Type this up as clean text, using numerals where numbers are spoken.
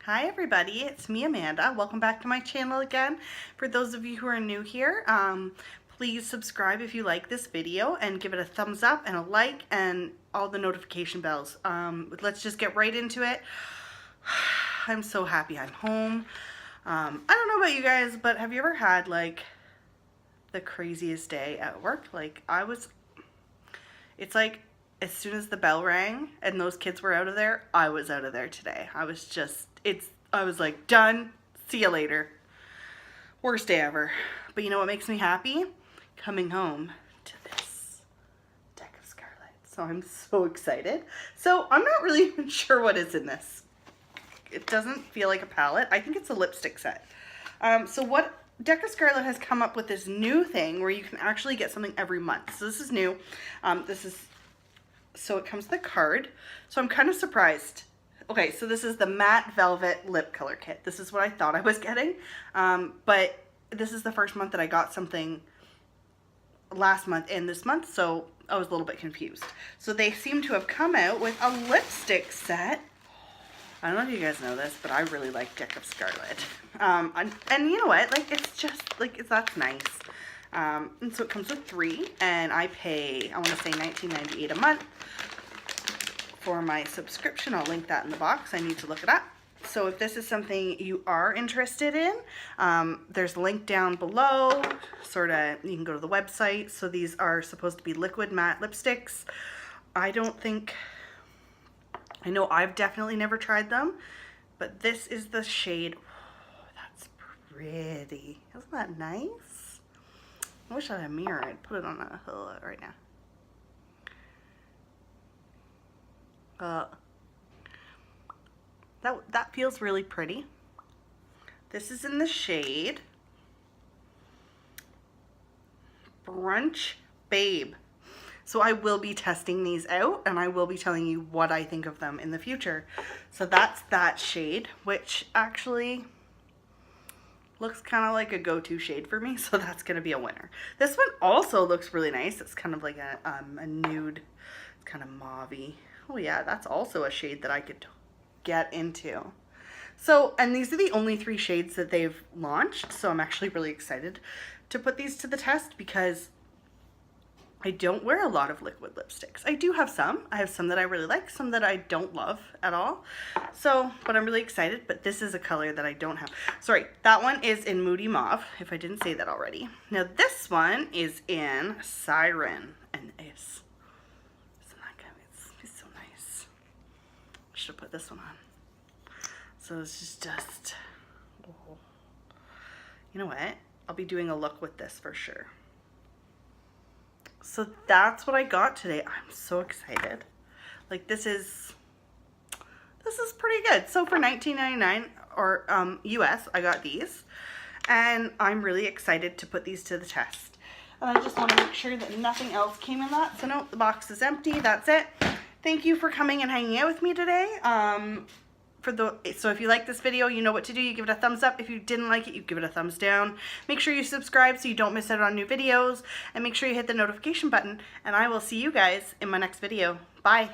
Hi everybody, it's me Amanda. Welcome back to my channel again. For those of you who are new here, please subscribe if you like this video and give it a thumbs up and a like and all the notification bells. Let's just get right into it. I'm so happy I'm home. I don't know about you guys, but have you ever had like the craziest day at work? It's like as soon as the bell rang and those kids were out of there, I was out of there today. I was like, done, see you later. Worst day ever. But you know what makes me happy? Coming home to this Deck of Scarlet. So I'm so excited. So I'm not really even sure what is in this. It doesn't feel like a palette. I think it's a lipstick set. So what Deck of Scarlet has come up with this new thing where you can actually get something every month. So this is new. So it comes with a card. So I'm kind of surprised. Okay, so this is the Matte Velvet Lip Color Kit. This is what I thought I was getting. But this is the first month that I got something last month and this month, so I was a little bit confused. So they seem to have come out with a lipstick set. I don't know if you guys know this, but I really like Deck of Scarlet. And you know what? Like, it's just, like, that's nice. And so it comes with 3, and I pay, I want to say $19.98 a month for my subscription. I'll link that in the box. I need to look it up. So if this is something you are interested in, there's a link down below. You can go to the website. So these are supposed to be liquid matte lipsticks. I know I've definitely never tried them, but this is the shade. Oh, that's pretty. Isn't that nice? I wish I had a mirror. I'd put it on a right now. That feels really pretty. This is in the shade Brunch Babe. So I will be testing these out and I will be telling you what I think of them in the future. So that's that shade, which actually looks kind of like a go-to shade for me. So that's going to be a winner. This one also looks really nice. It's kind of like a nude, it's kind of mauve-y. Oh yeah, that's also a shade that I could get into. So, and these are the only 3 shades that they've launched. So I'm actually really excited to put these to the test because I don't wear a lot of liquid lipsticks. I do have some. I have some that I really like, some that I don't love at all. So, but I'm really excited, but this is a color that I don't have. Sorry, that one is in Moody Mauve, if I didn't say that already. Now this one is in Siren, and it's so nice. I should have put this one on. So this is just, oh. You know what? I'll be doing a look with this for sure. So that's what I got today. I'm so excited. Like this is pretty good. So for $19.99 or US, I got these. And I'm really excited to put these to the test. And I just want to make sure that nothing else came in that. So no, the box is empty. That's it. Thank you for coming and hanging out with me today. So if you like this video, you know what to do. You give it a thumbs up. If you didn't like it, you give it a thumbs down. Make sure you subscribe so you don't miss out on new videos. And make sure you hit the notification button. And I will see you guys in my next video. Bye.